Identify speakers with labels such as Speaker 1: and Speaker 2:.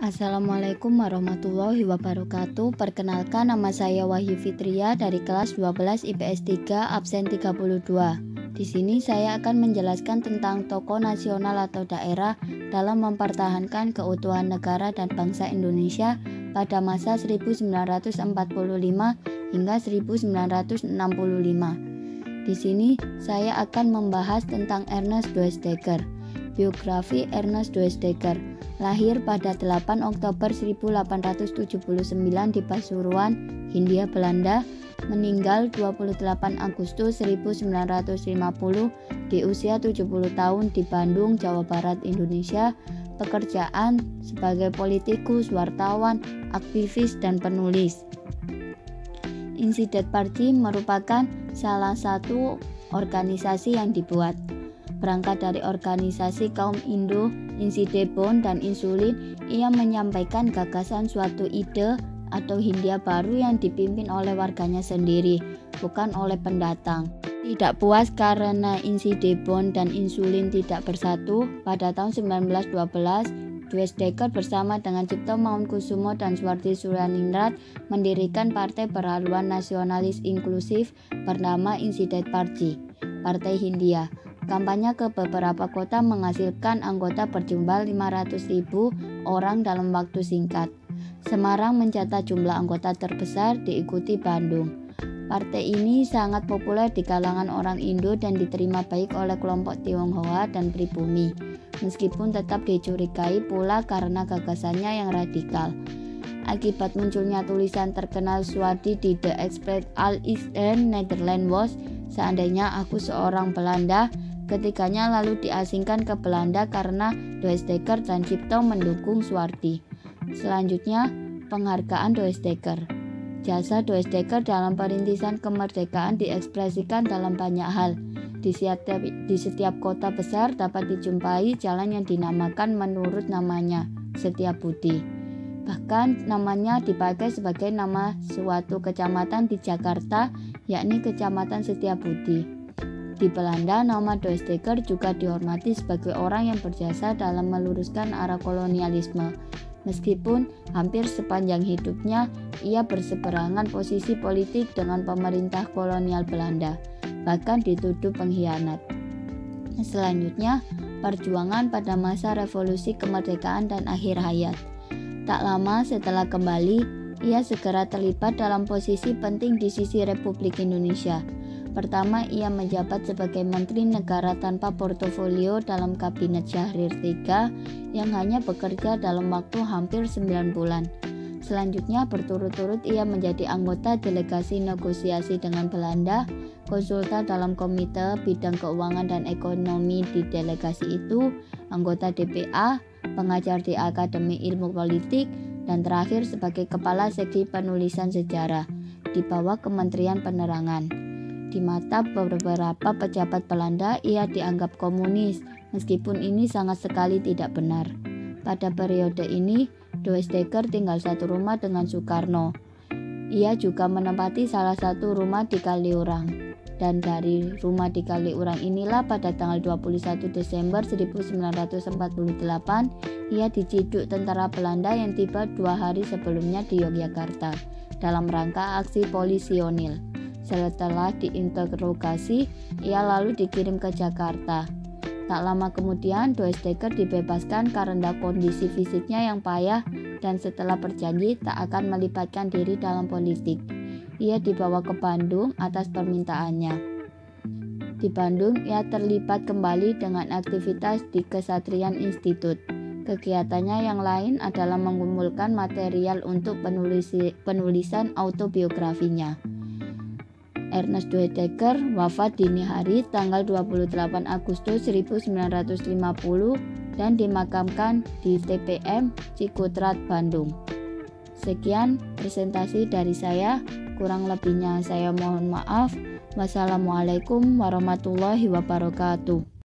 Speaker 1: Assalamualaikum warahmatullahi wabarakatuh. Perkenalkan, nama saya Wahyu Fitria dari kelas 12 IPS 3 absen 32. Di sini saya akan menjelaskan tentang tokoh nasional atau daerah dalam mempertahankan keutuhan negara dan bangsa Indonesia pada masa 1945 hingga 1965. Di sini saya akan membahas tentang Ernest Doesdecker. Biografi Ernest Doesdecker. Lahir pada 8 Oktober 1879 di Pasuruan, Hindia Belanda, meninggal 28 Agustus 1950 di usia 70 tahun di Bandung, Jawa Barat, Indonesia. Pekerjaan sebagai politikus, wartawan, aktivis, dan penulis. Insidet Party merupakan salah satu organisasi yang dibuat. Berangkat dari organisasi kaum Indo, Insidebon dan Insulin, ia menyampaikan gagasan suatu ide atau Hindia baru yang dipimpin oleh warganya sendiri, bukan oleh pendatang. Tidak puas karena Insidebon dan Insulin tidak bersatu, pada tahun 1912, Doesdecker bersama dengan Cipto Mangunkusumo dan Suwardi Suryaningrat mendirikan Partai Perhaluan Nasionalis Inklusif bernama Insidet Party, Partai Hindia. Kampanye ke beberapa kota menghasilkan anggota berjumlah 500.000 orang dalam waktu singkat. Semarang mencatat jumlah anggota terbesar, diikuti Bandung. Partai ini sangat populer di kalangan orang Indo dan diterima baik oleh kelompok Tionghoa dan pribumi, meskipun tetap dicurigai pula karena gagasannya yang radikal. Akibat munculnya tulisan terkenal Suwardi di The Express Al Eastern Netherlands was, seandainya aku seorang Belanda, ketiganya lalu diasingkan ke Belanda karena Doesdecker dan Cipto mendukung Suwardi. Selanjutnya, penghargaan Doesdecker. Jasa Doesdecker dalam perintisan kemerdekaan diekspresikan dalam banyak hal. Di setiap kota besar dapat dijumpai jalan yang dinamakan menurut namanya, Setiabudi. Bahkan namanya dipakai sebagai nama suatu kecamatan di Jakarta, yakni Kecamatan Setiabudi. Di Belanda, nama Doesdecker juga dihormati sebagai orang yang berjasa dalam meluruskan arah kolonialisme. Meskipun hampir sepanjang hidupnya, ia berseberangan posisi politik dengan pemerintah kolonial Belanda, bahkan dituduh pengkhianat. Selanjutnya, perjuangan pada masa revolusi kemerdekaan dan akhir hayat. Tak lama setelah kembali, ia segera terlibat dalam posisi penting di sisi Republik Indonesia. Pertama, ia menjabat sebagai Menteri Negara tanpa portofolio dalam Kabinet Syahrir III yang hanya bekerja dalam waktu hampir 9 bulan. Selanjutnya, berturut-turut ia menjadi anggota delegasi negosiasi dengan Belanda, konsultan dalam Komite Bidang Keuangan dan Ekonomi di delegasi itu, anggota DPA, pengajar di Akademi Ilmu Politik, dan terakhir sebagai Kepala Seksi Penulisan Sejarah di bawah Kementerian Penerangan. Di mata beberapa pejabat Belanda, ia dianggap komunis, meskipun ini sangat sekali tidak benar. Pada periode ini, Doesdecker tinggal satu rumah dengan Soekarno. Ia juga menempati salah satu rumah di Kaliurang. Dan dari rumah di Kaliurang inilah pada tanggal 21 Desember 1948, ia diciduk tentara Belanda yang tiba 2 hari sebelumnya di Yogyakarta dalam rangka aksi polisionil. Setelah diinterogasi, ia lalu dikirim ke Jakarta. Tak lama kemudian, Doesdecker dibebaskan karena kondisi fisiknya yang payah dan setelah berjanji tak akan melibatkan diri dalam politik. Ia dibawa ke Bandung atas permintaannya. Di Bandung, ia terlibat kembali dengan aktivitas di Kesatrian Institute. Kegiatannya yang lain adalah mengumpulkan material untuk penulisan autobiografinya. Ernest Doesdecker wafat dini hari tanggal 28 Agustus 1950 dan dimakamkan di TPM Cikutrat, Bandung. Sekian presentasi dari saya, kurang lebihnya saya mohon maaf. Wassalamualaikum warahmatullahi wabarakatuh.